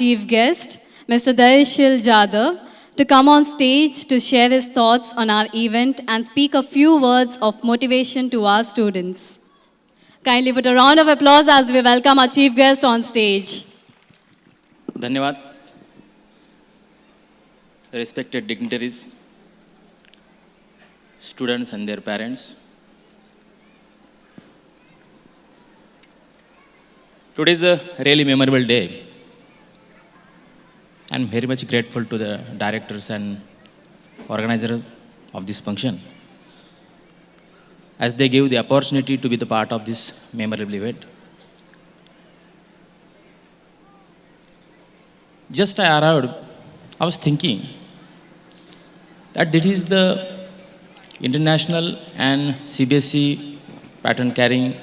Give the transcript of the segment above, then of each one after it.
Chief guest, Mr. Darishil Jadhav, to come on stage to share his thoughts on our event and speak a few words of motivation to our students. Kindly put a round of applause as we welcome our chief guest on stage. धन्यवाद. Respected dignitaries, students and their parents. Today is a really memorable day. I'm very much grateful to the directors and organizers of this function, as they gave the opportunity to be the part of this memorable event. Just I arrived, I was thinking that this is the international and cbse pattern carrying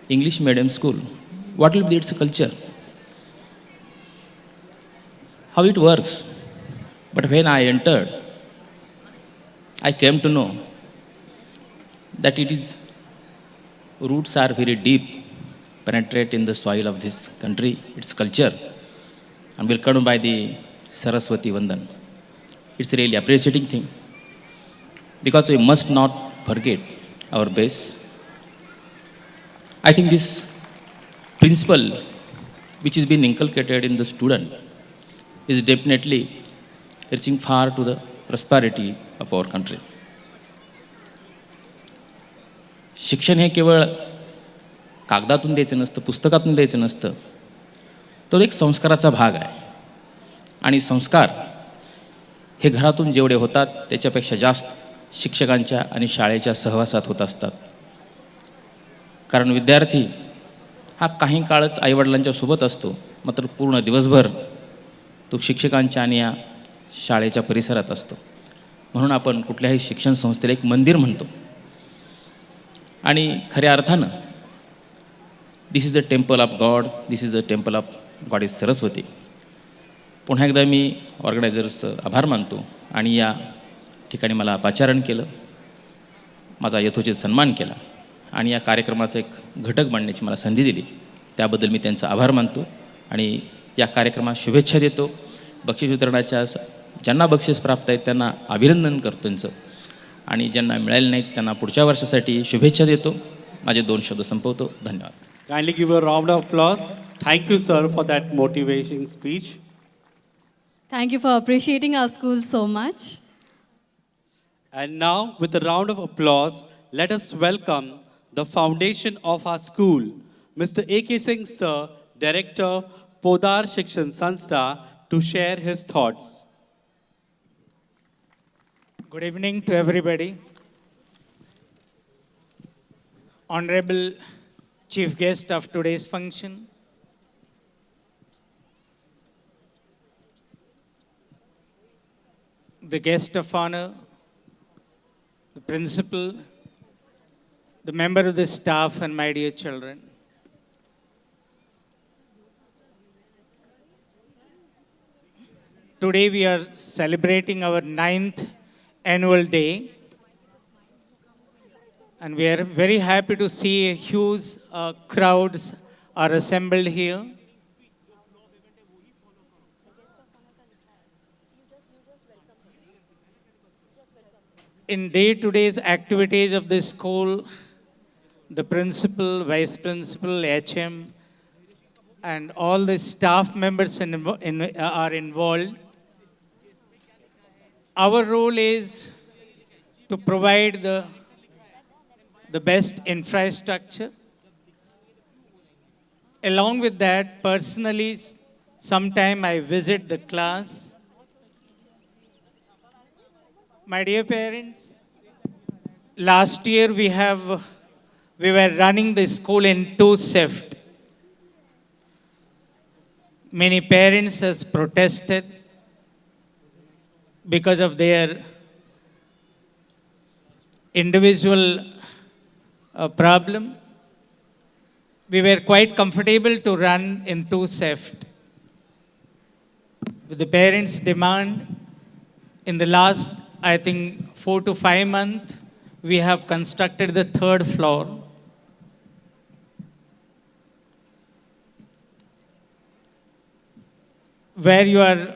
English medium school. What will be its culture? How it works? But when I entered, I came to know that roots are very deep, penetrate in the soil of this country, its culture, and welcomed by the Saraswati Vandan. It's a really appreciating thing, because we must not forget our base. I think this principle, which is being inculcated in the student, is definitely reaching far to the prosperity of our country. शिक्षण हे केवळ कागदातून द्यायचं नसतं, पुस्तकातून द्यायचं नसतं, तो एक संस्काराचा भाग आहे. आणि संस्कार हे घरातून जेवढे होतात त्याच्यापेक्षा जास्त शिक्षकांच्या आणि शाळेच्या सहवासात होत असतात. कारण विद्यार्थी हा काही काळच आईवडिलांच्या सोबत असतो, मात्र पूर्ण दिवसभर तो शिक्षकांच्या आणि या शाळेच्या परिसरात असतो. म्हणून आपण कुठल्याही शिक्षण संस्थेला एक मंदिर म्हणतो. आणि खऱ्या अर्थानं this is the temple of God, this is the temple of goddess Saraswati. पुन्हा एकदा मी ऑर्गनायझर्सचं आभार मानतो आणि या ठिकाणी मला पाचारण केलं, माझा यथोचित सन्मान केला आणि या कार्यक्रमाचा एक घटक बनण्याची मला संधी दिली. त्याबद्दल मी त्यांचा आभार मानतो आणि या कार्यक्रमात शुभेच्छा देतो. बक्षीस वितरणाच्या ज्यांना बक्षीस प्राप्त आहेत त्यांना अभिनंदन करतो त्यांचं, आणि ज्यांना मिळाले नाहीत त्यांना पुढच्या वर्षासाठी शुभेच्छा देतो. माझे 2 शब्द संपवतो. धन्यवाद. Kindly give a round of applause. Thank you, sir, for that motivating speech. Thank you for appreciating our school so much. And now, with a round of applause, let us welcome the foundation of our school, Mr. A.K. Singh, sir, Director, Poddar Shikshan Sanstha, to share his thoughts. Good evening to everybody. Honorable Chief Guest of today's function, the guest of honor, the principal, the member of the staff, and my dear children. Today we are celebrating our 9th annual day, and we are very happy to see huge crowds are assembled here. In day-to-day activities of the school, the principal, vice principal, HM, and all the staff members are involved. Our role is to provide the best infrastructure. Along with that, personally, sometime I visit the class. My dear parents, last year we were running the school in 2 shifts. Many parents has protested because of their individual problem. We were quite comfortable to run in 2 shifts. With the parents' demand, in the last, I think, 4 to 5 months, we have constructed the 3rd floor. where you are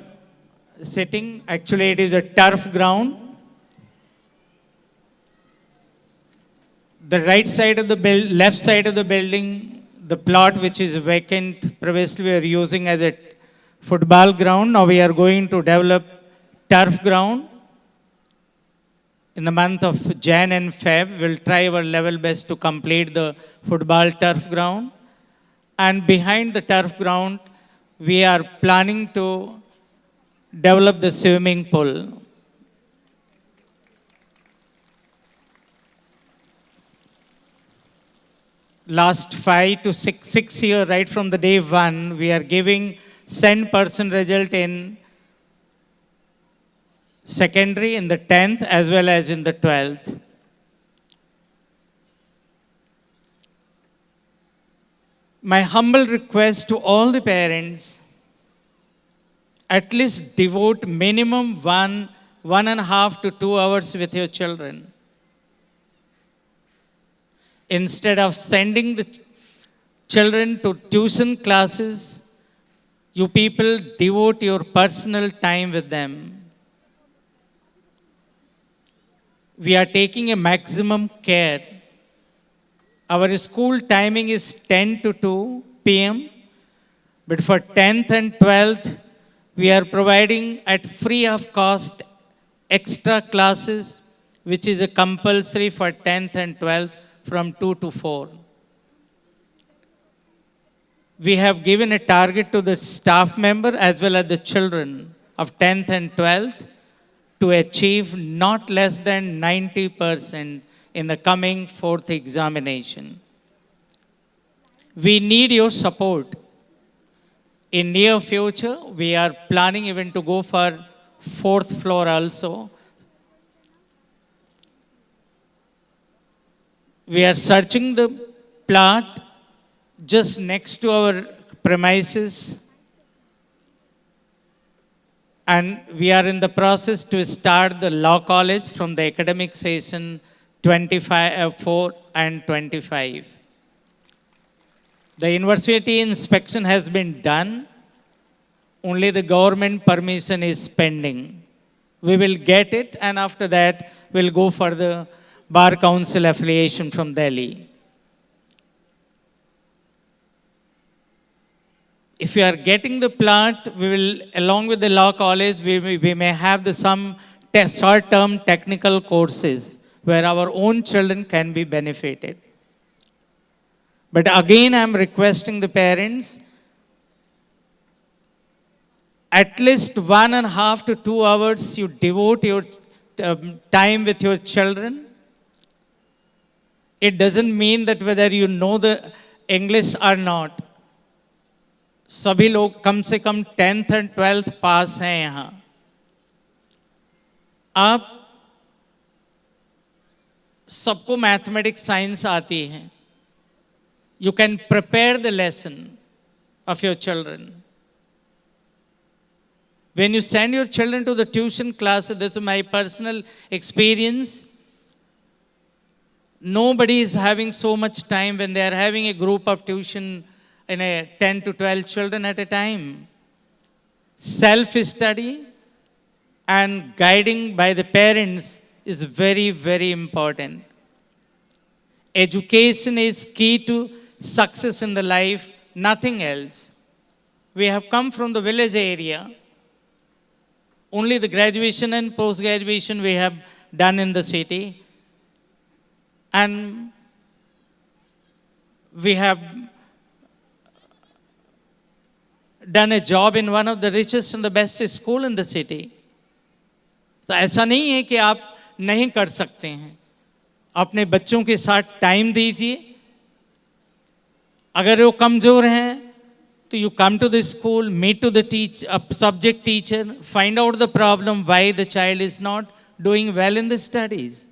sitting, actually it is a turf ground. The right side of the left side of the building, the plot which is vacant, previously we are using as a football ground. Now we are going to develop turf ground. In the month of Jan and Feb, we'll try our level best to complete the football turf ground. And behind the turf ground, we are planning to develop the swimming pool. Last 5 to 6 years, right from the day one, we are giving 100% result in secondary, in the 10th as well as in the 12th. My humble request to all the parents, at least devote minimum 1.5 to 2 hours with your children. Instead of sending the children to tuition classes, you people devote your personal time with them. We are taking a maximum care. Our school timing is 10 to 2 p.m. But for 10th and 12th, we are providing at free of cost extra classes, which is a compulsory for 10th and 12th from 2 to 4. We have given a target to the staff member as well as the children of 10th and 12th to achieve not less than 90% in the coming 4th examination. We need your support. In near future, we are planning even to go for 4th floor also. We are searching the plot just next to our premises, and we are in the process to start the law college from the academic session 24 and 25. The university inspection has been done. Only the government permission is pending. We will get it, and after that, we'll go for the Bar Council affiliation from Delhi. If you are getting the plot, we will, along with the law college, we may have some short-term technical courses where our own children can be benefited. But again, I am requesting the parents, at least 1.5 to 2 hours you devote your time with your children. It doesn't mean that whether you know the English or not. सभी लोग कम से कम 10th and 12th पास हैं यहाँ. आप सबको mathematics science आती है. You can prepare the lesson of your children. When you send your children to the tuition classes, this is my personal experience. Nobody is having so much time when they are having a group of tuition in a 10 to 12 children at a time. Self-study and guiding by the parents is very, very important. Education is key to success in the life, nothing else. We have come from the village area. Only the graduation and post-graduation we have done in the city. And we have done a job in one of the richest and the best school in the city. तो ऐसा नहीं है कि आप नहीं कर सकते हैं. अपने बच्चों के साथ टाइम दीजिए. अगर वो कमजोर हैं तो you come to the school, meet to the subject teacher, find out the problem why the child is not doing well in the studies.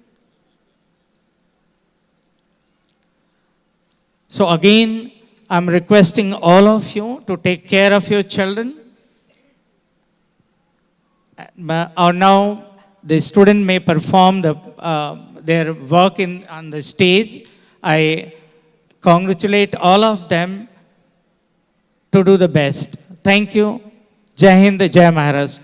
So again, I'm requesting all of you to take care of your children. Or now the student may perform their work on the stage. I congratulate all of them to do the best. Thank you. Jai Hind, Jai Maharashtra.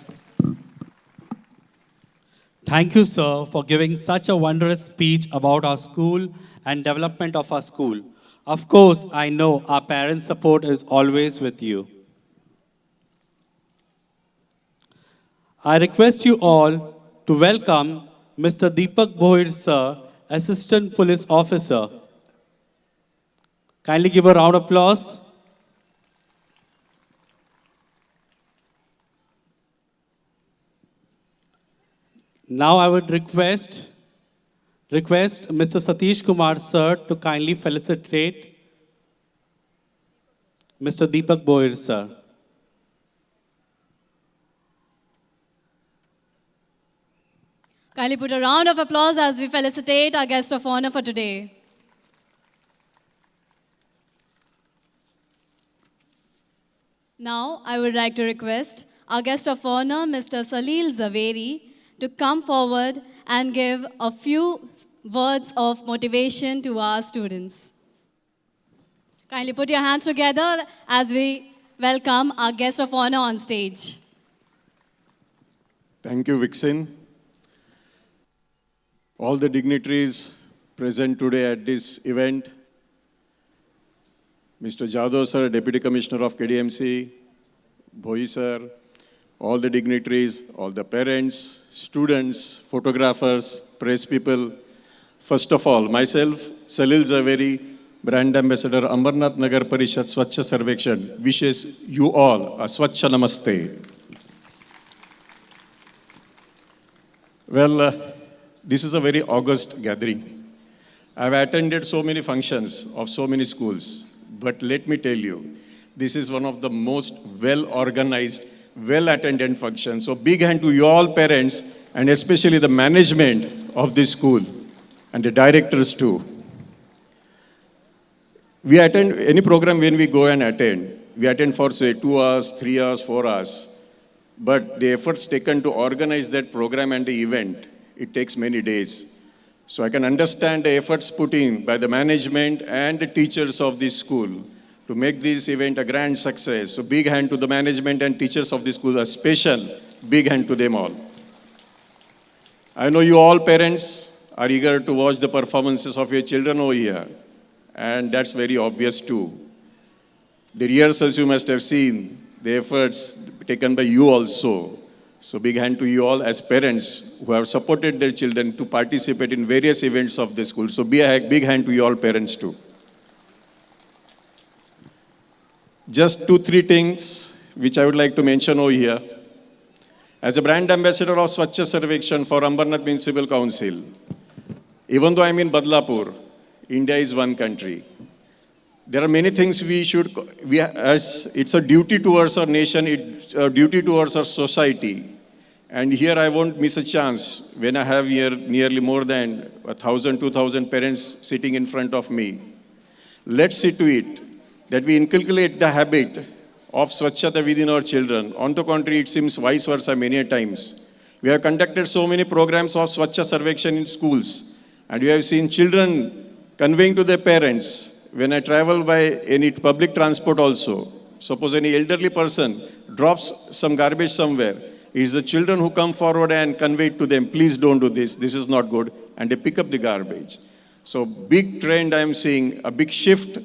Thank you, sir, for giving such a wondrous speech about our school and development of our school. Of course, I know our parents' support is always with you. I request you all to welcome Mr. Deepak Bohir, sir, Assistant Police Officer. Kindly give a round of applause. Now I would request Mr. Satish Kumar, sir, to kindly felicitate Mr. Deepak Bohir, sir. Kindly put a round of applause as we felicitate our guest of honor for today. Now, I would like to request our guest of honor, Mr. Salil Zaveri, to come forward and give a few words of motivation to our students. Kindly put your hands together as we welcome our guest of honor on stage. Thank you, Vixen. All the dignitaries present today at this event, Mr. Jadhav sir, Deputy Commissioner of KDMC, Bhoi sir, all the dignitaries, all the parents, students, photographers, press people. First of all, myself, Salil Zaveri, Brand Ambassador, Amarnath Nagar Parishad Swachha Sarvekshan, wishes you all a Swachha Namaste. Well, this is a very august gathering. I've attended so many functions of so many schools, but let me tell you, this is one of the most well-organized, well-attended functions. So big hand to you all parents, and especially the management of this school, and the directors too. We attend any program when we go and attend. We attend for say 2 hours, 3 hours, 4 hours. But the efforts taken to organize that program and the event, it takes many days. So I can understand the efforts put in by the management and the teachers of this school to make this event a grand success. So big hand to the management and teachers of this school, a special big hand to them all. I know you all parents are eager to watch the performances of your children over here. And that's very obvious too. The rehearsals you must have seen, the efforts taken by you also. So big hand to you all as parents who have supported their children to participate in various events of the school. So big hand to you all parents too. Just 2-3 things which I would like to mention over here. As a brand ambassador of Swachha Sarvekshan for Ambernath Municipal Council, even though I'm in Badlapur, India is one country. There are many things as it's a duty towards our nation, it's a duty towards our society. And here I won't miss a chance when I have here nearly more than 1,000, 2,000 parents sitting in front of me. Let's see to it that we inculcate the habit of Swachhata within our children. On the contrary, it seems vice versa many times. We have conducted so many programs of Swachha Sarvekshan in schools, and we have seen children conveying to their parents. When I travel by any public transport also, suppose any elderly person drops some garbage somewhere, it is the children who come forward and convey it to them, please don't do this, this is not good, and they pick up the garbage. So big trend I am seeing, a big shift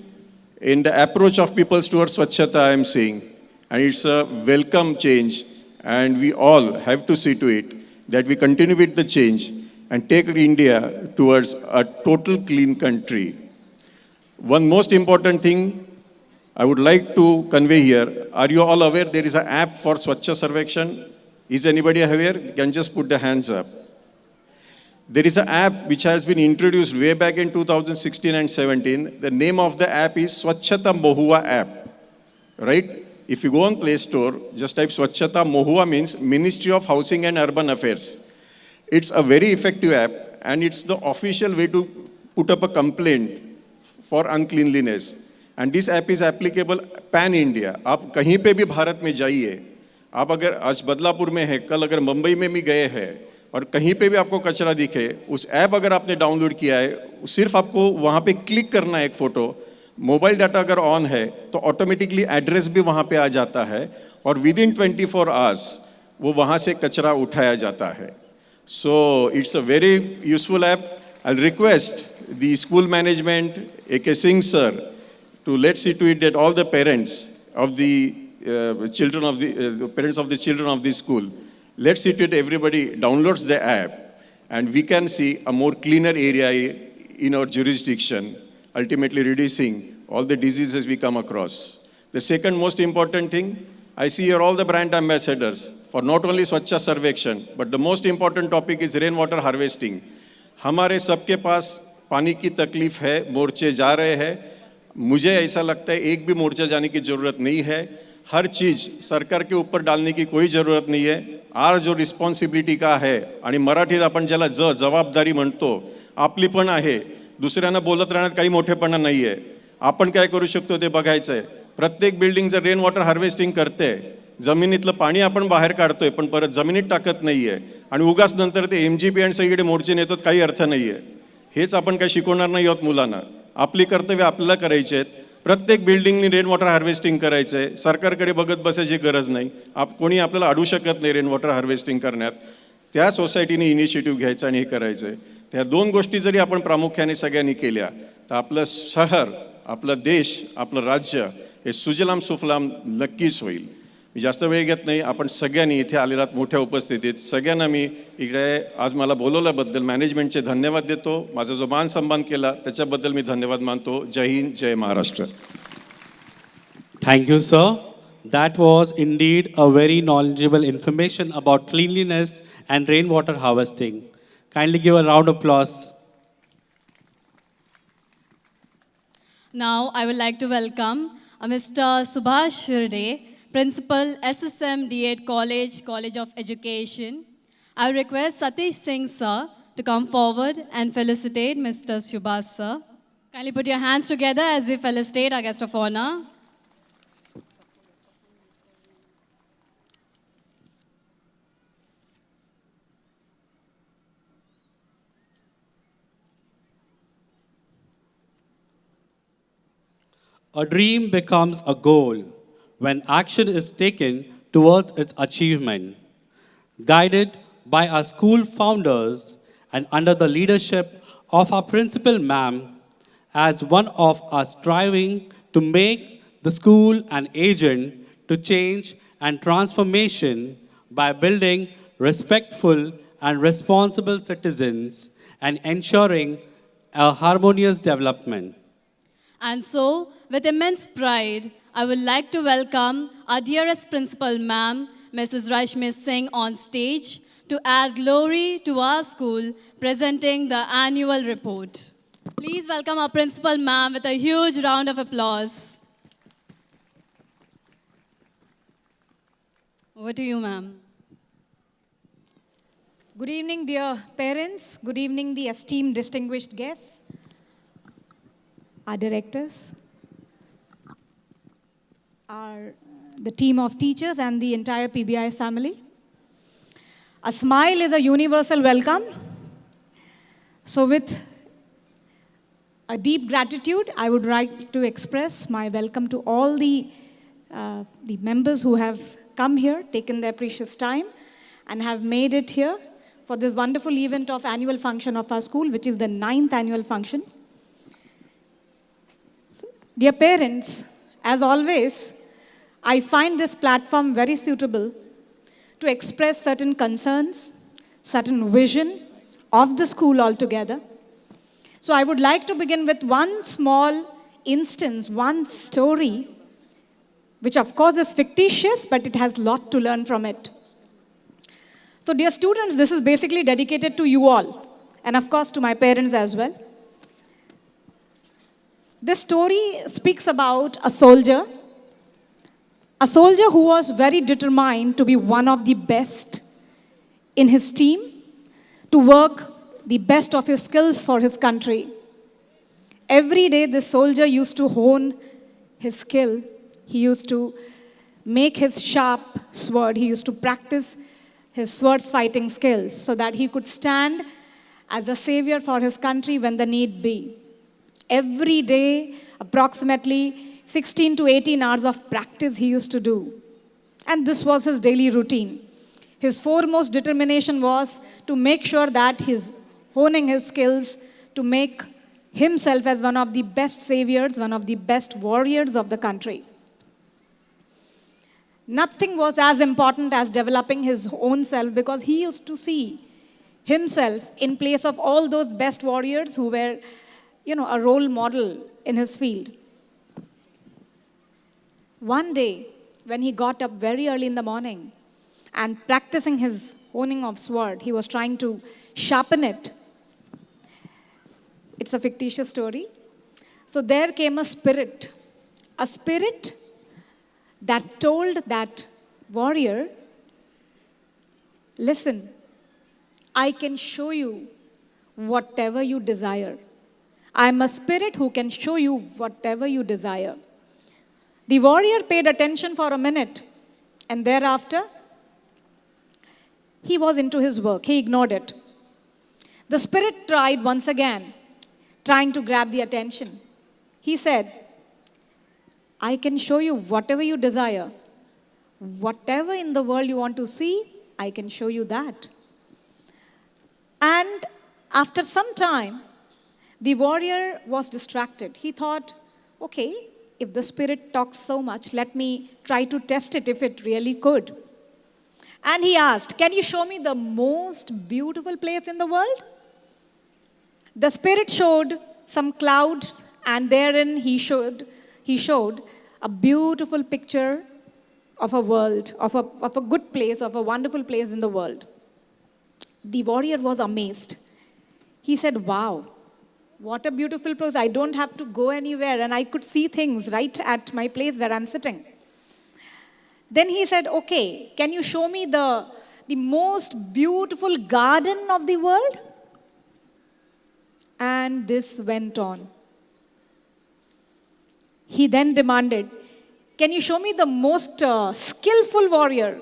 in the approach of people towards Swachhata I am seeing, and it's a welcome change, and we all have to see to it that we continue with the change and take India towards a total clean country. One most important thing I would like to convey here, are you all aware there is an app for Swachha Sarvekshan? Is anybody aware? You can just put the hands up. There is an app which has been introduced way back in 2016 and 17. The name of the app is Swachhata Mohua app, right? If you go on Play Store, just type Swachhata Mohua, means Ministry of Housing and Urban Affairs. It's a very effective app, and it's the official way to put up a complaint for uncleanliness. And this app is applicable pan-India. आप कहीं पे भी भारत में जाइए, आप अगर आज बदलापुर में है, कल अगर मुंबई में भी गए हैं, और कहीं पे भी आपको कचरा दिखे, उस ऐप अगर आपने डाउनलोड किया है, सिर्फ आपको वहाँ पे क्लिक करना है एक फ़ोटो, मोबाइल डाटा अगर ऑन है तो ऑटोमेटिकली एड्रेस भी वहाँ पे आ जाता है और विद इन 24 आवर्स वो वहाँ से कचरा उठाया जाता है. So it's a very useful app. I'll request the school management, A.K. Singh sir, to let's see to it that all the parents of the parents of the children of this school, let's see to it everybody downloads the app and we can see a more cleaner area in our jurisdiction, ultimately reducing all the diseases we come across. The second most important thing, I see here all the brand ambassadors for not only Swachha Sarvekshan, but the most important topic is rainwater harvesting. हमारे सबके पास पानी की तकलीफ है, मोर्चे जा रहे हैं. मुझे ऐसा लगता है एक भी मोर्चा जाने की ज़रूरत नहीं है. हर चीज़ सरकार के ऊपर डालने की कोई ज़रूरत नहीं है. आर जो रिस्पॉन्सिबिलिटी का है आणि मराठीत आपण ज्याला जबाबदारी म्हणतो, आपली पण आहे. दुसऱ्यांना बोलत राहण्यात काही मोठेपणा नाही आहे. आपण काय करू शकतो ते बघायचं आहे. प्रत्येक बिल्डिंग जर रेन वॉटर हार्वेस्टिंग करते, जमिनीतलं पाणी आपण बाहेर काढतोय पण परत जमिनीत टाकत नाहीये आणि उगाच नंतर ते MGP आणि सगळे मोर्चे नेतात, काही अर्थ नाहीये. हेच आपण काय शिकवणार नाही आहोत मुलांना. आपली कर्तव्य आपल्याला करायची आहेत. प्रत्येक बिल्डिंगनी रेन वॉटर हार्वेस्टिंग करायचं आहे. सरकारकडे बघत बसायची गरज नाही. कोणी आपल्याला अडू शकत नाही रेन वॉटर हार्वेस्टिंग करण्यात. त्या सोसायटीने इनिशिएटिव्ह घ्यायचा आणि हे करायचं आहे. त्या दोन गोष्टी जरी आपण प्रामुख्याने सगळ्यांनी केल्या तर आपलं शहर, आपला देश, आपलं राज्य हे सुजलाम सुफलाम नक्कीच होईल. मी जास्त वेळ घेत नाही. आपण सगळ्यांनी इथे आलेलात मोठ्या उपस्थितीत सगळ्यांना मी इकडे आज मला बोलवल्याबद्दल मॅनेजमेंटचे धन्यवाद देतो. माझा जो मान सन्मान केला त्याच्याबद्दल मी धन्यवाद मानतो. जय हिंद, जय Maharashtra. Thank you, sir. That was indeed a very knowledgeable information about cleanliness and rainwater harvesting. Kindly give a round of applause. Now, I would like to welcome Mr. Subhash Shirde, Principal, SSM D8 College, College of Education. I will request Satish Singh sir to come forward and felicitate Mr. Subhash sir. Kindly put your hands together as we felicitate our guest of honor. A dream becomes a goal when action is taken towards its achievement. Guided by our school founders and under the leadership of our principal ma'am, as one of us striving to make the school an agent to change and transformation by building respectful and responsible citizens and ensuring a harmonious development. And so, with immense pride, I would like to welcome our dearest principal ma'am, Mrs. Rashmi Singh, on stage to add glory to our school, presenting the annual report. Please welcome our principal ma'am with a huge round of applause. Over to you, ma'am. Good evening, dear parents. Good evening, the esteemed distinguished guests, our directors, the team of teachers and the entire PBI family. A smile is a universal welcome. So with a deep gratitude, I would like to express my welcome to all the members who have come here, taken their precious time, and have made it here for this wonderful event of annual function of our school, which is the 9th annual function. Dear parents, as always, I find this platform very suitable to express certain concerns, certain vision of the school altogether. So I would like to begin with one small instance, one story, which of course is fictitious, but it has a lot to learn from it. So dear students, this is basically dedicated to you all, and of course to my parents as well. This story speaks about a soldier who was very determined to be one of the best in his team, to work the best of his skills for his country. Every day, this soldier used to hone his skill. He used to make his sharp sword. He used to practice his sword fighting skills so that he could stand as a savior for his country when the need be. Every day, approximately 16 to 18 hours of practice he used to do. And this was his daily routine. His foremost determination was to make sure that he's honing his skills to make himself as one of the best saviors, one of the best warriors of the country. Nothing was as important as developing his own self, because he used to see himself in place of all those best warriors who were, a role model in his field. One day, when he got up very early in the morning and practicing his honing of sword, he was trying to sharpen it. It's a fictitious story. So there came a spirit that told that warrior, listen, I can show you whatever you desire. I am a spirit who can show you whatever you desire. The warrior paid attention for a minute, and thereafter, he was into his work. He ignored it. The spirit tried once again, trying to grab the attention. He said, I can show you whatever you desire. Whatever in the world you want to see, I can show you that. And after some time, the warrior was distracted. He thought, okay, if the spirit talks so much, let me try to test it if it really could. And he asked, can you show me the most beautiful place in the world? The spirit showed some clouds, and therein he showed a beautiful picture of a world, of a good place, of a wonderful place in the world. The warrior was amazed. He said, wow, what a beautiful place. I don't have to go anywhere, and I could see things right at my place where I'm sitting. Then he said, okay, can you show me the most beautiful garden of the world? And this went on. He then demanded, can you show me the most skillful warrior?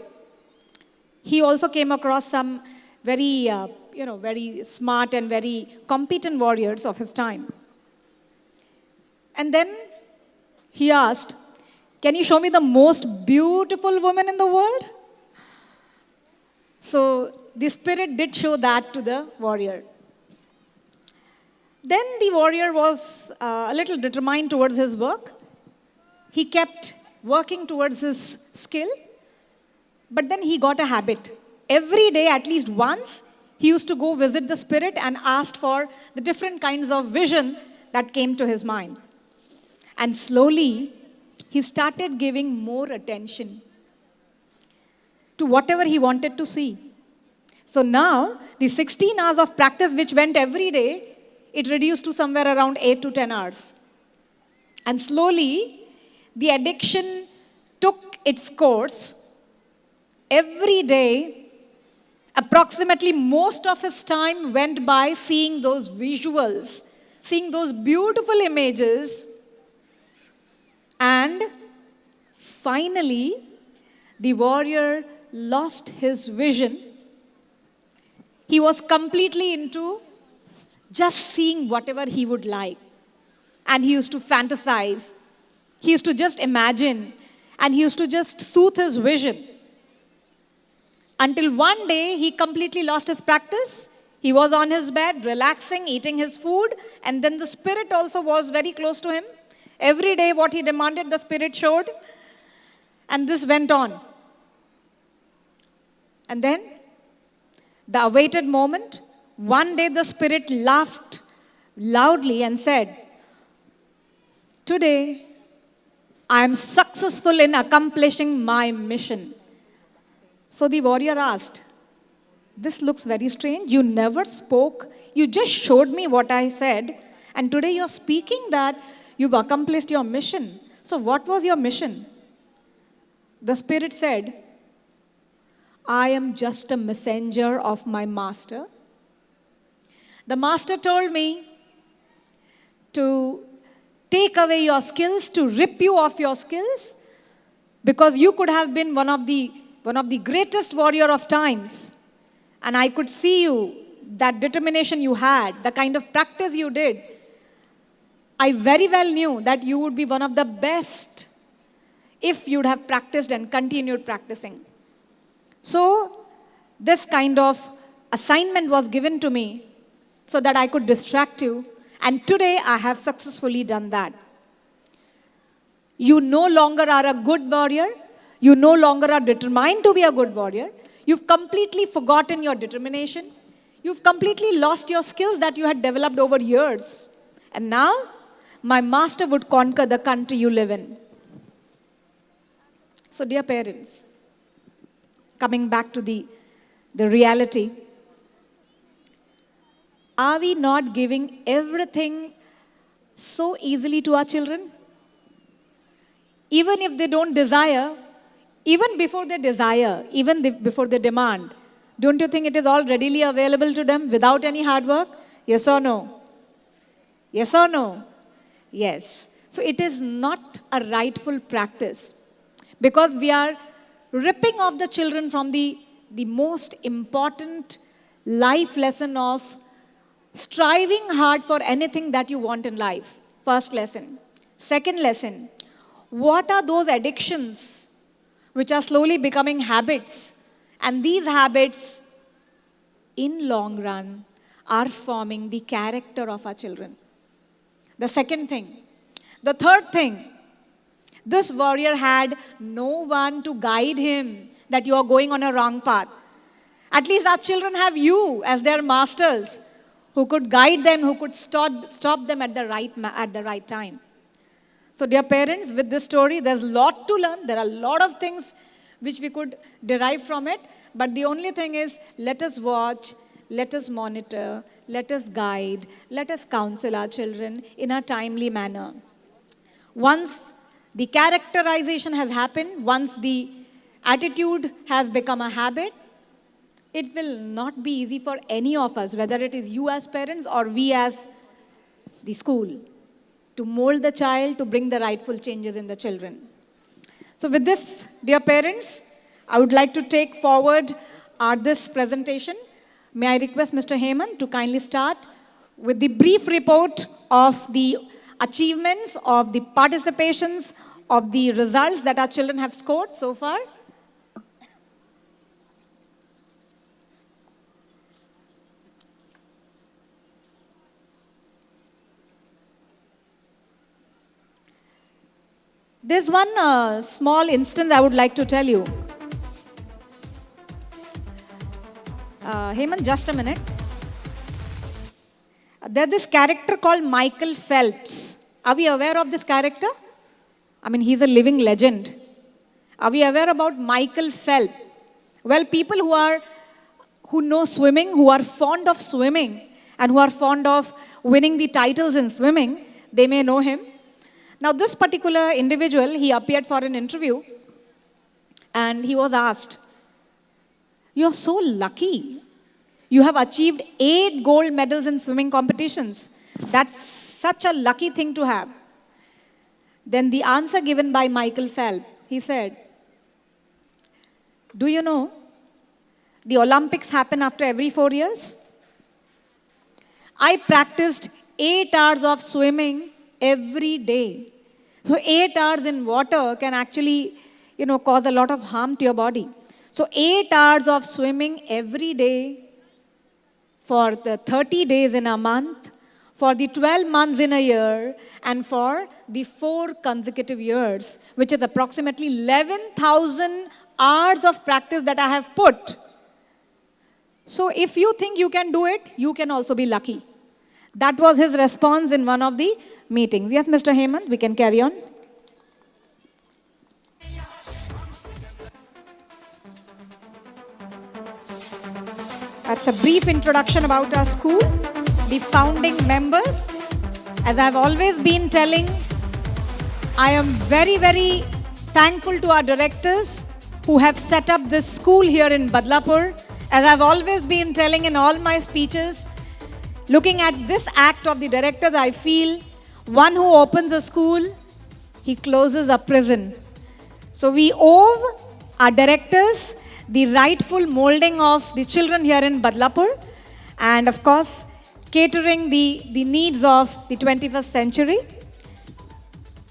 He also came across some very, very smart and very competent warriors of his time. And then he asked, can you show me the most beautiful woman in the world? So the spirit did show that to the warrior. Then the warrior was a little determined towards his work. He kept working towards his skill, but then he got a habit. Every day, at least once, he used to go visit the spirit and asked for the different kinds of vision that came to his mind. And slowly, he started giving more attention to whatever he wanted to see. So now, the 16 hours of practice which went every day, it reduced to somewhere around 8 to 10 hours. And slowly, the addiction took its course. Every day, approximately most of his time went by seeing those visuals, seeing those beautiful images. And finally, the warrior lost his vision. He was completely into just seeing whatever he would like. And he used to fantasize. He used to just imagine. And he used to just soothe his vision. Until one day, he completely lost his practice. He was on his bed, relaxing, eating his food. And then the spirit also was very close to him. Every day, what he demanded, the spirit showed. And this went on. And then, the awaited moment, one day the spirit laughed loudly and said, today, I am successful in accomplishing my mission. So the warrior asked, this looks very strange. You never spoke. You just showed me what I said. And today you're speaking that you've accomplished your mission. So what was your mission? The spirit said, I am just a messenger of my master. The master told me to take away your skills, to rip you of your skills, because you could have been one of the greatest warrior of times. And I could see you, that determination you had, the kind of practice you did. I very well knew that you would be one of the best if you'd have practiced and continued practicing. So, this kind of assignment was given to me so that I could distract you, and today I have successfully done that. You no longer are a good warrior. You no longer are determined to be a good warrior. You've completely forgotten your determination. You've completely lost your skills that you had developed over years. And now, my master would conquer the country you live in. So, dear parents, coming back to the reality, are we not giving everything so easily to our children? Even if they don't desire, even before they desire, before they demand, don't you think it is all readily available to them without any hard work? Yes or no? Yes or no? Yes. So it is not a rightful practice because we are ripping off the children from the most important life lesson of striving hard for anything that you want in life. First lesson. Second lesson, what are those addictions which are slowly becoming habits? And these habits, in long run, are forming the character of our children. The second thing. The third thing, this warrior had no one to guide him that you are going on a wrong path. At least our children have you as their masters who could guide them, who could stop them at the right time. So dear parents, with this story, there's a lot to learn. There are a lot of things which we could derive from it. But the only thing is, let us watch, let us monitor, let us guide, let us counsel our children in a timely manner. Once the characterization has happened, once the attitude has become a habit, it will not be easy for any of us, whether it is you as parents or we as the school, to mold the child, to bring the rightful changes in the children. So with this, dear parents, I would like to take forward this presentation. May I request Mr. Hemant to kindly start with the brief report of the achievements, of the participations, of the results that our children have scored so far. There's one small instance I would like to tell you. Hemant, just a minute. There's this character called Michael Phelps. Are we aware of this character? I mean, he's a living legend. Are we aware about Michael Phelps? Well, people who know swimming, who are fond of swimming, and who are fond of winning the titles in swimming, they may know him. Now, this particular individual, he appeared for an interview, and he was asked, "You're so lucky. You have achieved 8 gold medals in swimming competitions. That's such a lucky thing to have." Then the answer given by Michael Phelps, he said, "Do you know, the Olympics happen after every 4 years? I practiced 8 hours of swimming every day." So 8 hours in water can actually, cause a lot of harm to your body. So 8 hours of swimming every day for the 30 days in a month, for the 12 months in a year, and for the 4 consecutive years, which is approximately 11,000 hours of practice that I have put. So if you think you can do it, you can also be lucky. That was his response in one of the meetings. Yes, Mr. Hemant, we can carry on. That's a brief introduction about our school, the founding members. As I've always been telling, I am very, very thankful to our directors who have set up this school here in BADLAPUR. As I've always been telling in all my speeches, looking at this act of the directors, I feel one who opens a school, he closes a prison. So we owe our directors the rightful molding of the children here in BADLAPUR. And of course, catering the needs of the 21st century.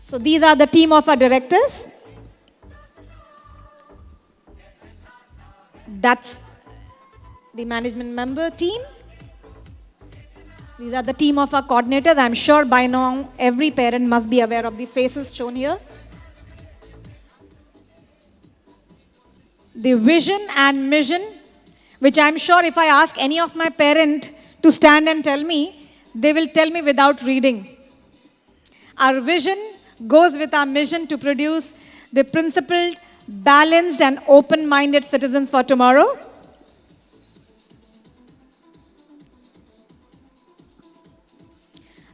So these are the team of our directors. That's the management member team. These are the team of our coordinators. I'm sure by now every parent must be aware of the faces shown here. The vision and mission, which I'm sure if I ask any of my parent to stand and tell me, they will tell me without reading. Our vision goes with our mission to produce the principled, balanced and open-minded citizens for tomorrow.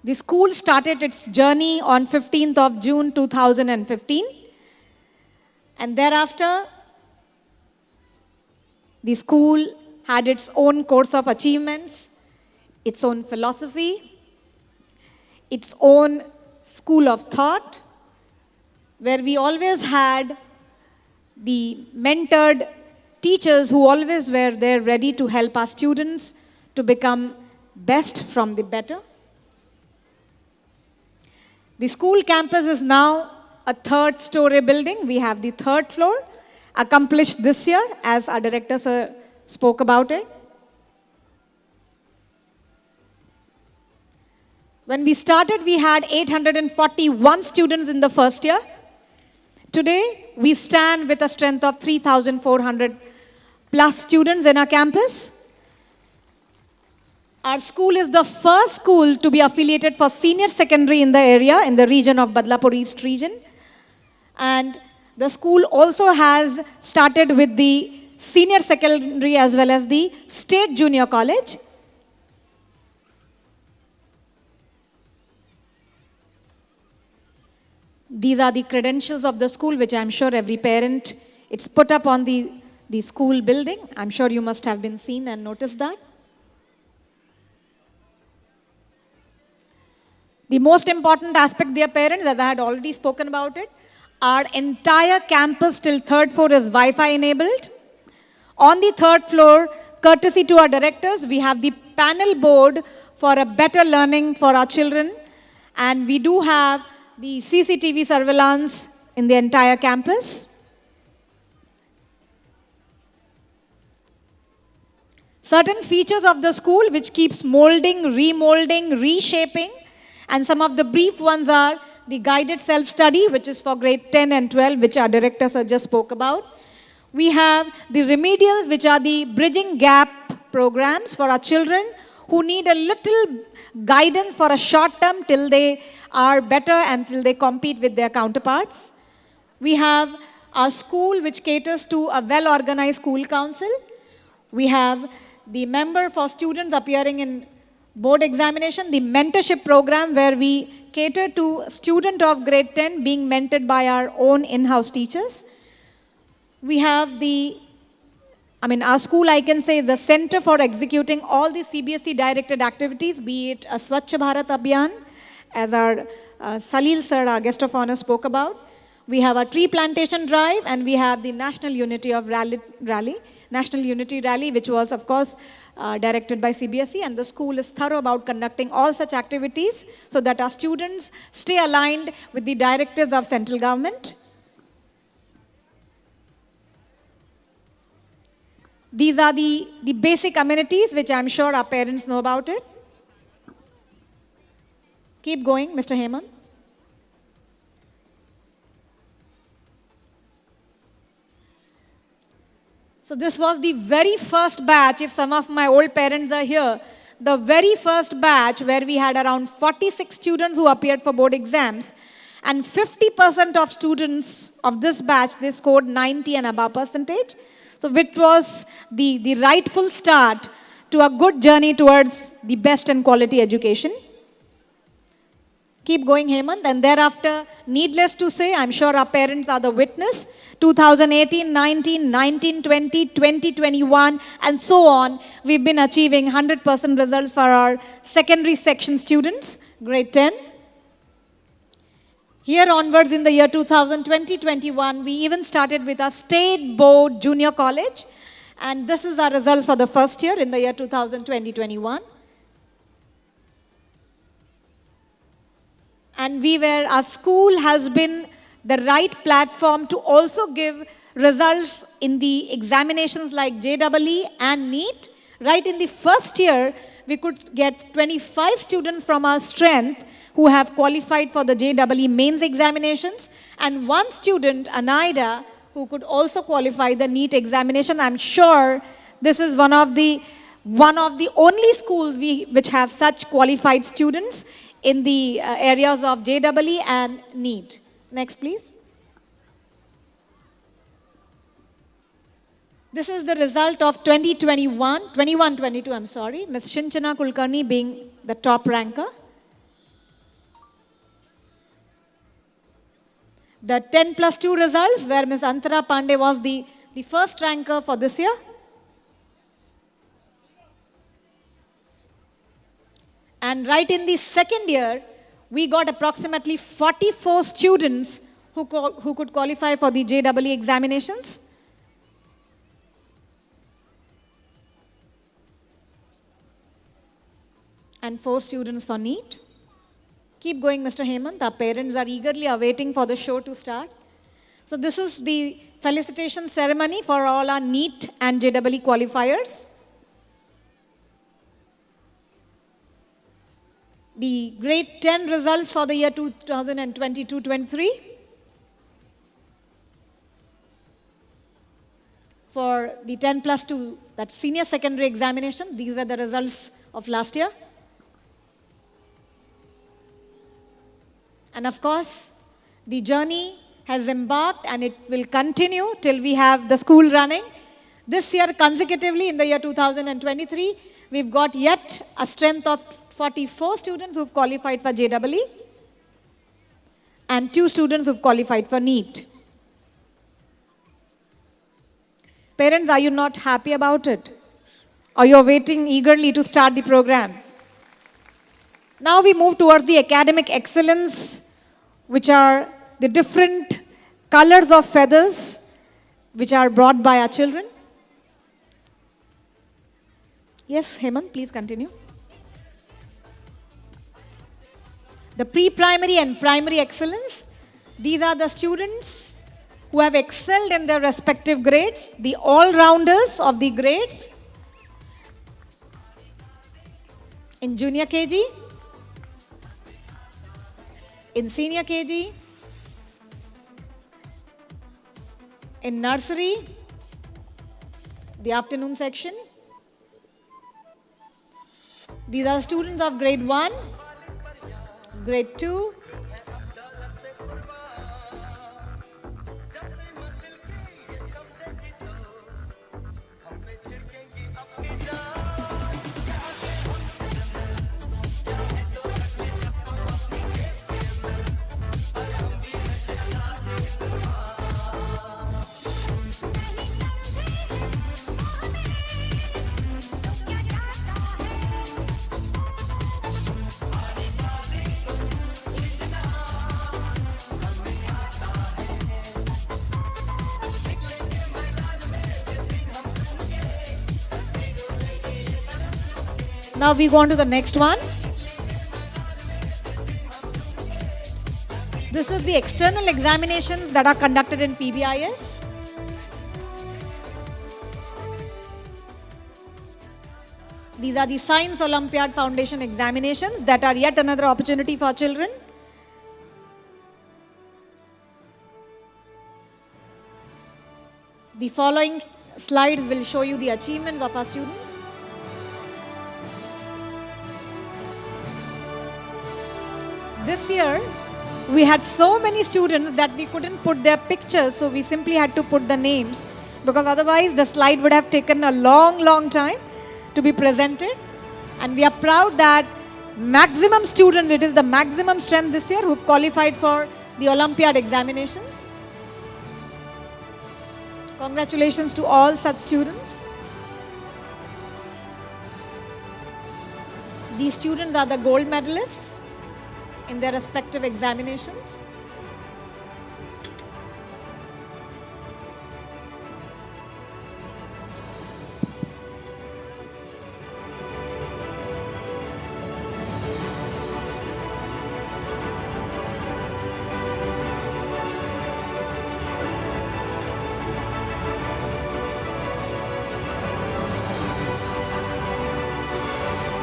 The school started its journey on 15th of June 2015, and thereafter the school had its own course of achievements, its own philosophy, its own school of thought, where we always had the mentored teachers who always were there ready to help our students to become best from the better. The school campus is now a third-story building. We have the third floor, accomplished this year, as our director sir spoke about it. When we started, we had 841 students in the first year. Today, we stand with a strength of 3,400 plus students in our campus. Our school is the first school to be affiliated for senior secondary in the area, in the region of Badlapur East region. And the school also has started with the senior secondary as well as the state junior college. These are the credentials of the school, which I'm sure every parent, it's put up on the school building. I'm sure you must have been seen and noticed that. The most important aspect, dear parents, as I had already spoken about it, our entire campus till third floor is Wi-Fi enabled. On the third floor, courtesy to our directors, we have the panel board for a better learning for our children. And we do have the CCTV surveillance in the entire campus. Certain features of the school which keeps molding, remolding, reshaping. And some of the brief ones are the guided self-study, which is for grade 10 and 12, which our directors just spoke about. We have the remedials, which are the bridging gap programs for our children who need a little guidance for a short term till they are better and till they compete with their counterparts. We have our school, which caters to a well-organized school council. We have the member for students appearing in board examination, the mentorship program where we cater to student of grade 10 being mentored by our own in-house teachers. We have our school, I can say, is the center for executing all the CBSE directed activities, be it a Swachh Bharat Abhiyan, as our Salil sir, our guest of honor, spoke about. We have a tree plantation drive, and we have the National Unity Rally, which was, of course, directed by CBSE, and the school is thorough about conducting all such activities so that our students stay aligned with the directives of central government. These are the basic amenities which I'm sure our parents know about it. Keep going, Mr. Hemant. So this was the very first batch, if some of my old parents are here, the very first batch where we had around 46 students who appeared for board exams, and 50% of students of this batch, they scored 90 and above percentage. So which was the rightful start to a good journey towards the best and quality education. Keep going, Hemant. And thereafter, needless to say, I'm sure our parents are the witness. 2018, 19, 19, 20, 20, 21, and so on. We've been achieving 100% results for our secondary section students, grade 10. Here onwards in the year 2020-21, we even started with our state board junior college. And this is our results for the first year in the year 2020-21. And our school has been the right platform to also give results in the examinations like JEE and NEET. Right in the first year, we could get 25 students from our strength who have qualified for the JEE mains examinations, and one student, Anaida, who could also qualify the NEET examination. I'm sure this is one of the only schools which have such qualified students in the areas of JEE and NEET. Next, please. This is the result of 21-22, I'm sorry. Ms. Shinchana Kulkarni being the top ranker. The 10+2 results, where Ms. Antara Pandey was the first ranker for this year. And right in the second year, we got approximately 44 students who could qualify for the JEE examinations. And 4 students for NEET. Keep going, Mr. Hemant. Our parents are eagerly awaiting for the show to start. So this is the felicitation ceremony for all our NEET and JEE qualifiers. The grade 10 results for the year 2022-23. For the 10+2, that senior secondary examination, these were the results of last year. And of course, the journey has embarked and it will continue till we have the school running. This year, consecutively in the year 2023, we've got yet a strength of 44 students who've qualified for JEE and 2 students who've qualified for NEET. Parents, are you not happy about it? Or you're waiting eagerly to start the program? Now we move towards the academic excellence, which are the different colors of feathers which are brought by our children. Yes, Hemant, please continue. The pre-primary and primary excellence, these are the students who have excelled in their respective grades, the all-rounders of the grades. In junior KG, in senior KG, in nursery, the afternoon section. These are students of grade 1, grade 2, Now we go on to the next one. This is the external examinations that are conducted in PBIS. These are the Science Olympiad Foundation examinations that are yet another opportunity for children. The following slides will show you the achievements of our students. This year, we had so many students that we couldn't put their pictures, so we simply had to put the names, because otherwise the slide would have taken a long time to be presented. And we are proud that maximum students, it is the maximum strength this year, who've qualified for the Olympiad examinations. Congratulations to all such students. These students are the gold medalists in their respective examinations.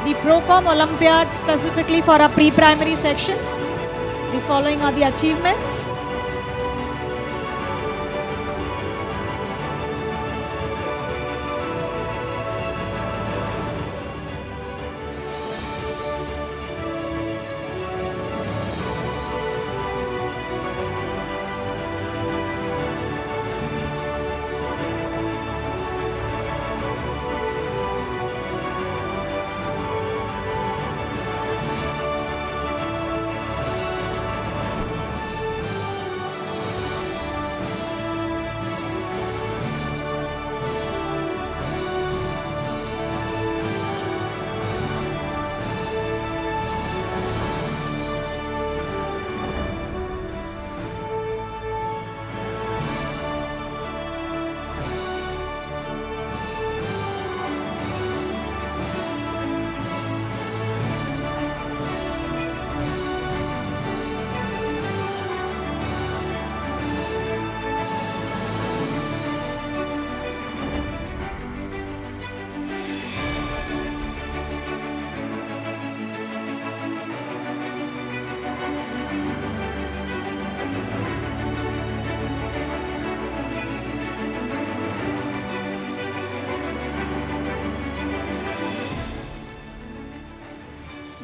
the Procom Olympiad specifically for our pre-primary section. The following are the achievements.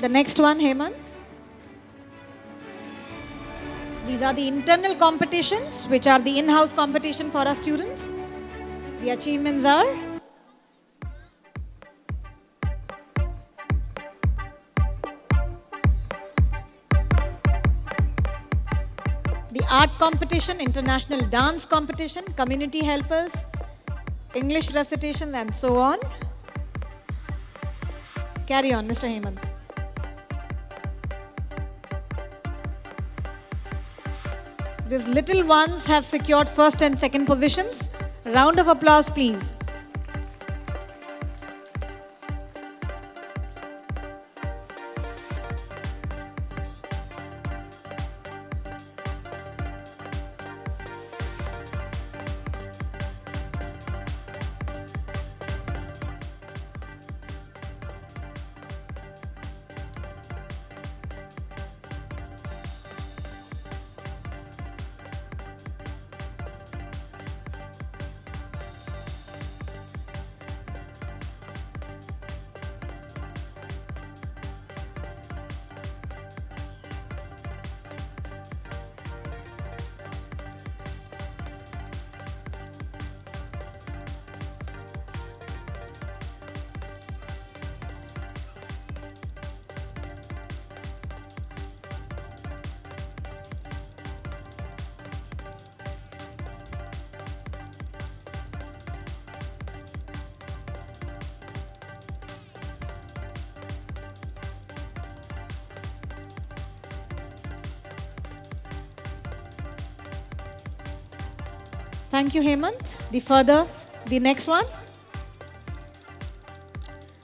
The next one, Hemant. These are the internal competitions, which are the in-house competition for our students. The achievements are the art competition, international dance competition, community helpers, English recitation, and so on. Carry on, Mr. Hemant. These little ones have secured first and second positions. Round of applause, please. Thank you, Hemant. The next one.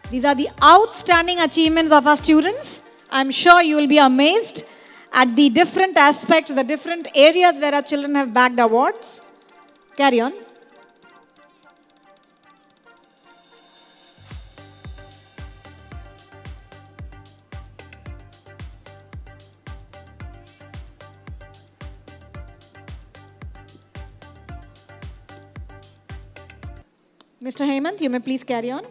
These are the outstanding achievements of our students. I'm sure you will be amazed at the different aspects, the different areas where our children have bagged awards. Carry on. Mr. Hemant, you may please carry on.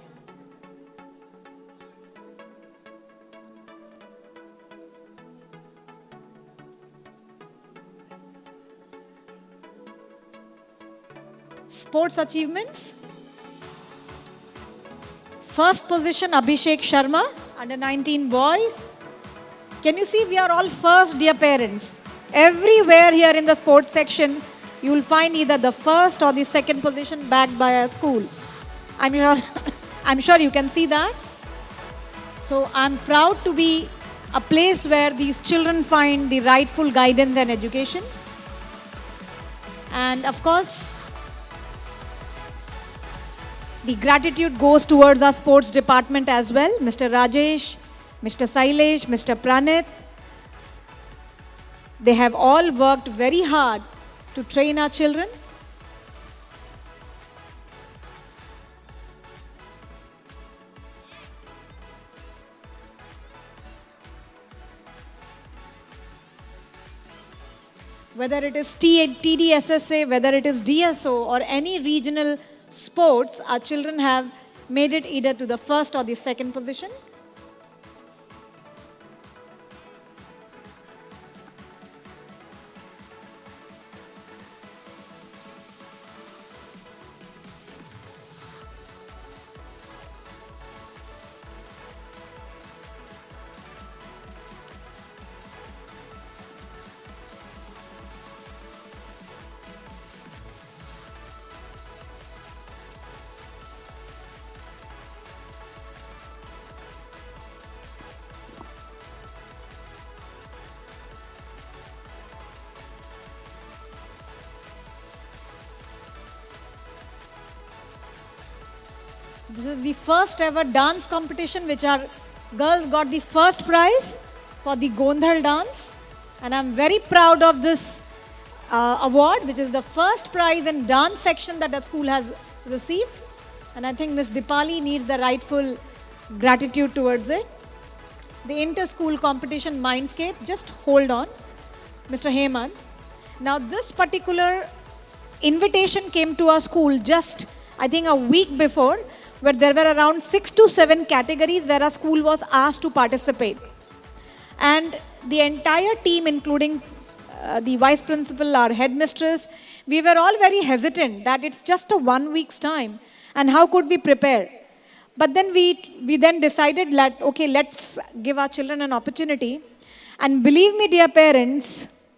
Sports achievements. First position, Abhishek Sharma, under 19 boys. Can you see we are all first, dear parents? Everywhere here in the sports section, you will find either the first or the second position bagged by a school. I'm sure you can see that. So I'm proud to be a place where these children find the rightful guidance and education. And of course, the gratitude goes towards our sports department as well. Mr. Rajesh, Mr. Sailesh, Mr. Pranit. They have all worked very hard to train our children. whether it is TDSSA, whether it is DSO, or any regional sports, our children have made it either to the first or the second position. This is the first ever dance competition which our girls got the first prize for the Gondhal dance. And I'm very proud of this award, which is the first prize in dance section that the school has received. And I think Ms. Dipali needs the rightful gratitude towards it. The inter-school competition Mindscape, just hold on, Mr. Hemant. Now this particular invitation came to our school just, I think, a week before, where there were around 6 to 7 categories where our school was asked to participate. And the entire team, including the vice principal, our headmistress, we were all very hesitant that it's just a 1 week's time and how could we prepare. But then we then decided that, okay, let's give our children an opportunity. And believe me, dear parents,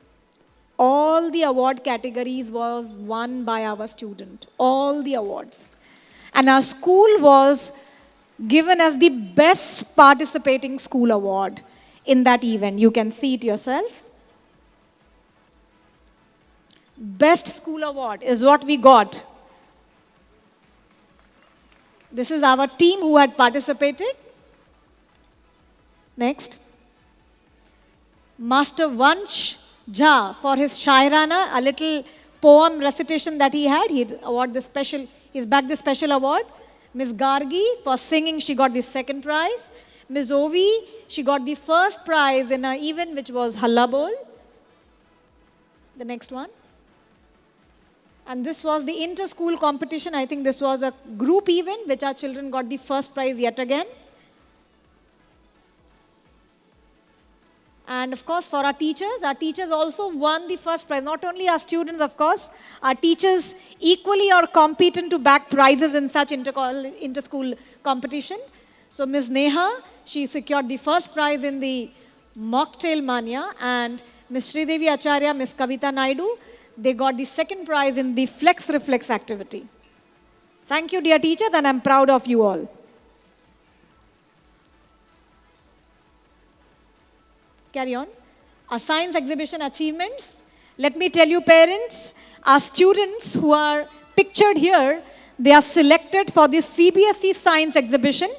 all the award categories was won by our student, all the awards. And our school was given as the best participating school award in that event. You can see it yourself. Best school award is what we got. This is our team who had participated. Next. Master Vansh Jha for his Shairana, a little poem recitation that he had. He's back the special award. Ms. Gargi for singing, she got the second prize. Ms. Ovi, she got the first prize in an event which was Halla Bol. The next one. And this was the inter-school competition. I think this was a group event which our children got the first prize yet again. And of course, for our teachers also won the first prize. Not only our students, of course, our teachers equally are competent to back prizes in such inter-school competition. So Ms. Neha, she secured the first prize in the Mocktail Mania, and Ms. Sridevi Acharya, Ms. Kavita Naidu, they got the second prize in the Flex Reflex activity. Thank you, dear teachers, and I'm proud of you all. Carry on. Our science exhibition achievements. Let me tell you, parents, our students who are pictured here, they are selected for this CBSE science exhibition.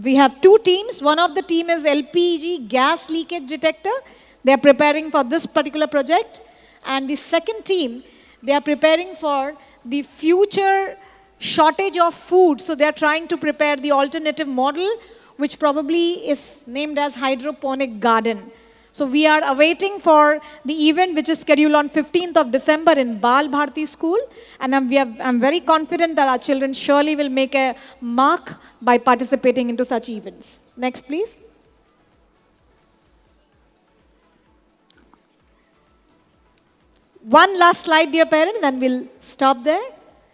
We have 2 teams. One of the team is LPG gas leakage detector. They are preparing for this particular project. And the second team, they are preparing for the future shortage of food. So they are trying to prepare the alternative model, which probably is named as hydroponic garden. So we are awaiting for the event which is scheduled on 15th of December in Bal Bharti School. And I'm very confident that our children surely will make a mark by participating into such events. Next, please. One last slide, dear parents, then we'll stop there.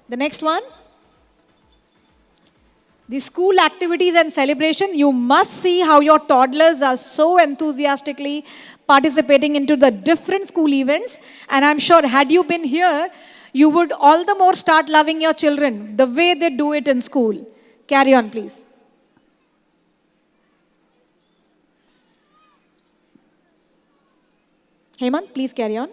The next one. The school activities and celebration, you must see how your toddlers are so enthusiastically participating into the different school events. And I'm sure had you been here, you would all the more start loving your children the way they do it in school. Carry on, please. Hemant, please carry on.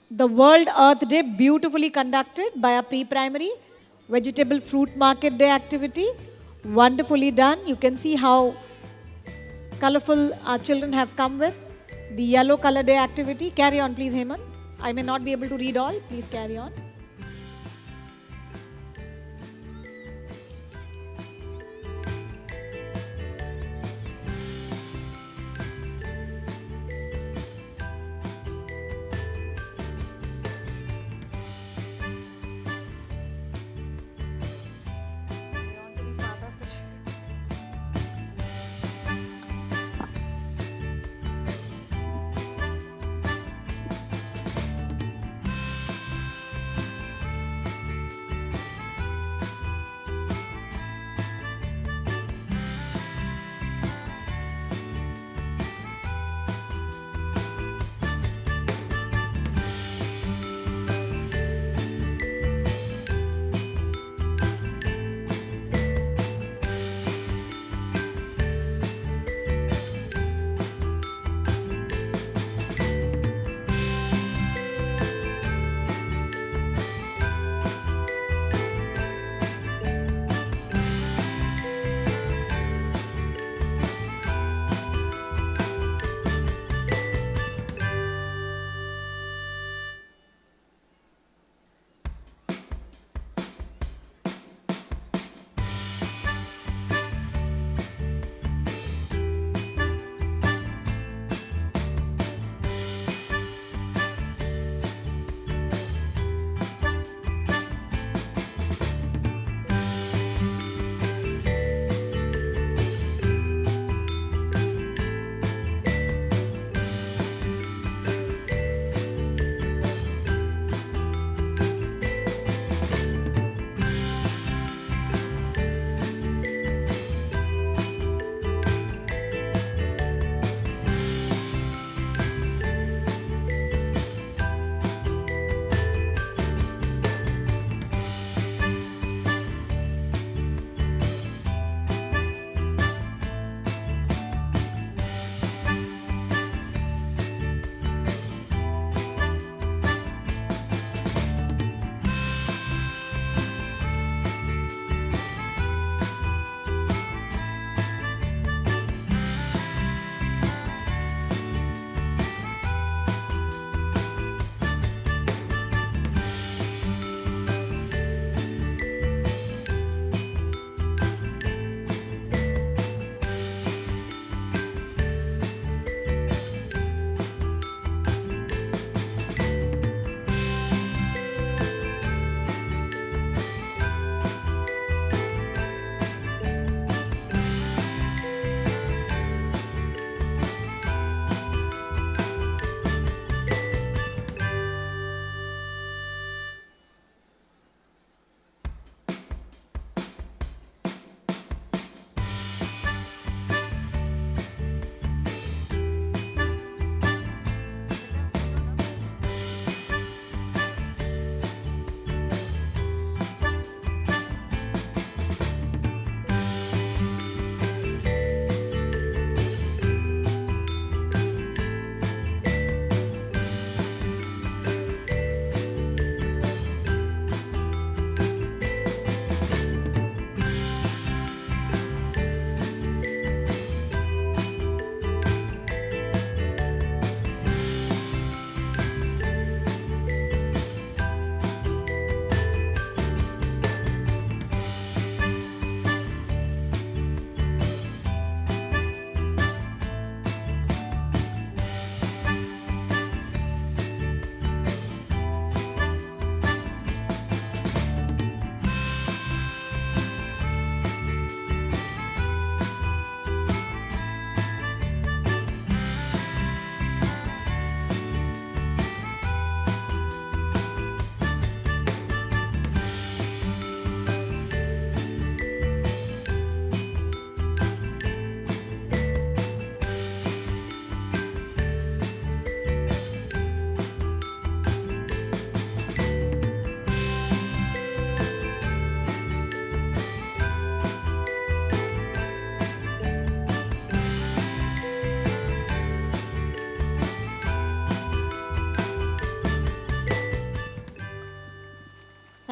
The World Earth Day, beautifully conducted by a pre-primary vegetable fruit market day activity. Wonderfully done. You can see how colorful our children have come with the yellow color day activity. Carry on, please, Hemant. I may not be able to read all. Please carry on.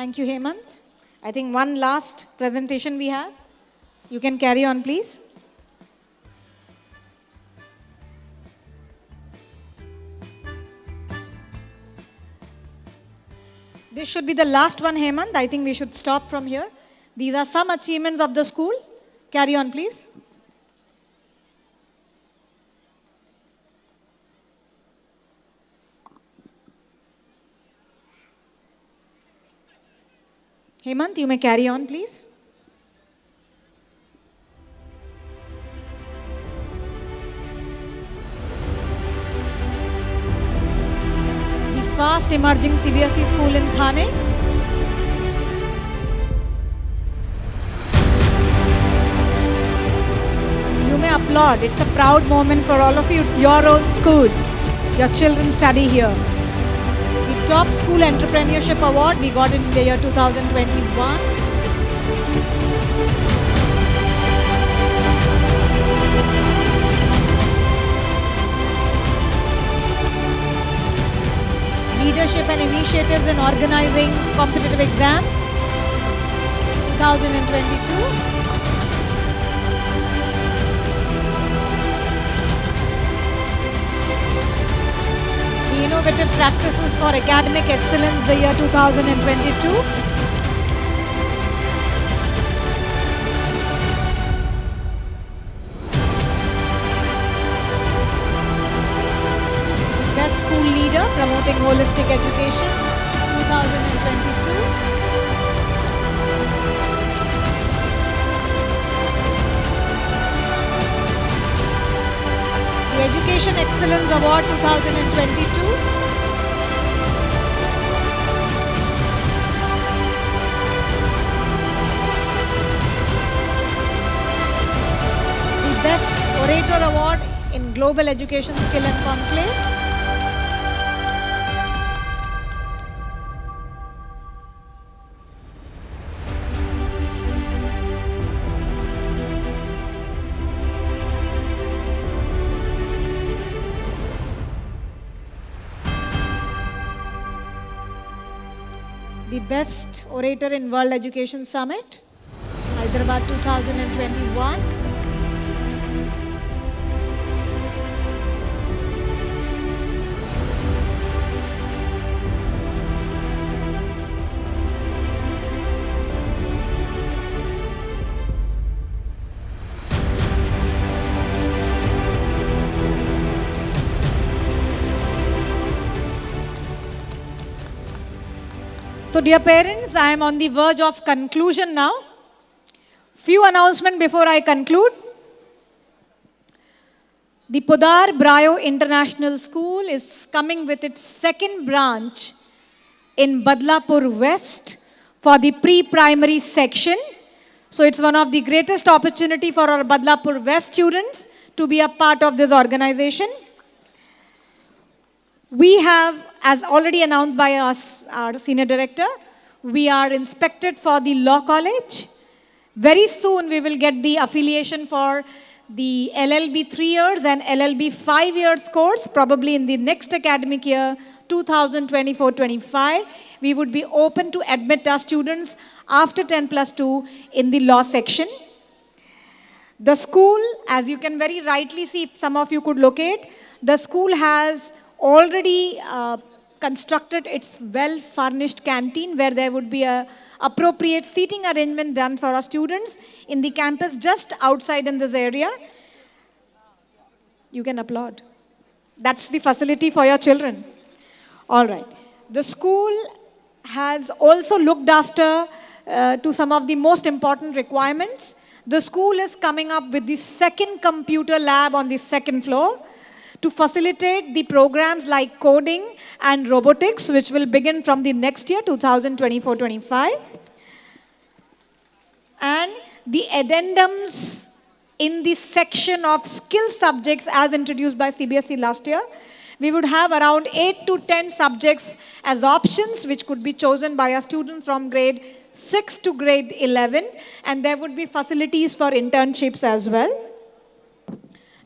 Thank you, Hemant. I think one last presentation we have. You can carry on, please. This should be the last one, Hemant. I think we should stop from here. These are some achievements of the school. Carry on, please. Hemant, you may carry on, please. The fast emerging CBSE school in Thane. You may applaud. It's a proud moment for all of you. It's your own school. Your children study here. The Top School Entrepreneurship Award, we got it in the year 2021. Leadership and initiatives in organizing competitive exams, 2022. Innovative practices for academic excellence, the year 2022. Best school leader promoting holistic education, 2022. The Education Excellence Award 2022. The Best Orator Award in Global Education Skill and Conclave. The Best Orator in World Education Summit, Hyderabad 2021. So dear parents, I am on the verge of conclusion now. Few announcements before I conclude. The Poddar Brio International School is coming with its second branch in BADLAPUR West for the pre-primary section. So it's one of the greatest opportunity for our BADLAPUR West students to be a part of this organization. We have, as already announced by us, our senior director, we are inspected for the law college. Very soon we will get the affiliation for the LLB 3 years and LLB 5 years course, probably in the next academic year, 2024-25. We would be open to admit our students after 10+2 in the law section. The school, as you can very rightly see, if some of you could locate, the school has already constructed its well-furnished canteen where there would be a appropriate seating arrangement done for our students in the campus just outside in this area. You can applaud. That's the facility for your children. All right. The school has also looked after to some of the most important requirements. The school is coming up with the second computer lab on the second floor to facilitate the programs like coding and robotics, which will begin from the next year, 2024-25. And the addendums in the section of skill subjects as introduced by CBSE last year, we would have around 8 to 10 subjects as options, which could be chosen by a student from grade 6 to grade 11. And there would be facilities for internships as well.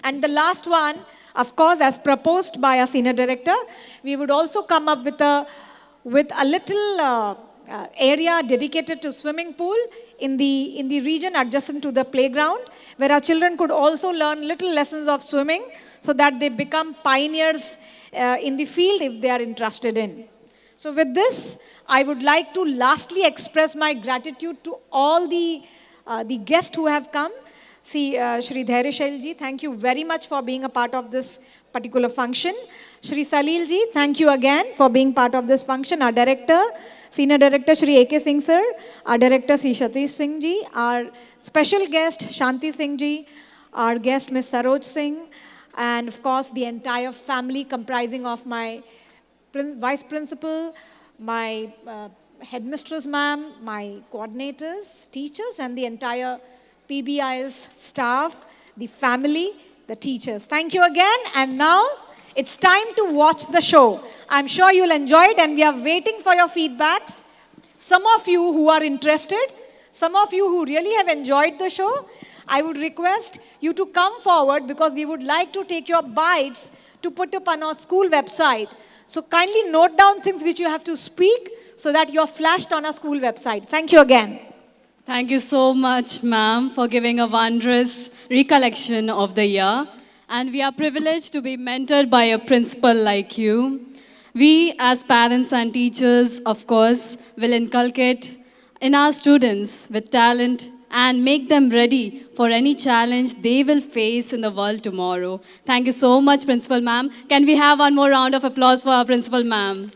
And the last one, of course, as proposed by our senior director, we would also come up with a little area dedicated to swimming pool in the region adjacent to the playground, where our children could also learn little lessons of swimming so that they become pioneers in the field if they are interested in. So with this, I would like to lastly express my gratitude to all the guests who have come. See, Shri Dhairya ji, thank you very much for being a part of this particular function. Shri Salil ji, thank you again for being part of this function. Our director, Senior Director Shri A.K. Singh sir, our director Shri Satish Singh ji, our special guest Shanti Singh ji, our guest Ms. Saroj Singh, and of course the entire family comprising of my vice principal, my headmistress ma'am, my coordinators, teachers, and the entire PBI's staff, the family, the teachers. Thank you again. And now it's time to watch the show. I'm sure you'll enjoy it, and we are waiting for your feedbacks. Some of you who are interested, some of you who really have enjoyed the show, I would request you to come forward because we would like to take your bites to put up on our school website. So kindly note down things which you have to speak so that you're flashed on our school website. Thank you again. Thank you so much, ma'am, for giving a wondrous recollection of the year. And we are privileged to be mentored by a principal like you. We, as parents and teachers, of course, will inculcate in our students with talent and make them ready for any challenge they will face in the world tomorrow. Thank you so much, Principal Ma'am. Can we have one more round of applause for our Principal Ma'am?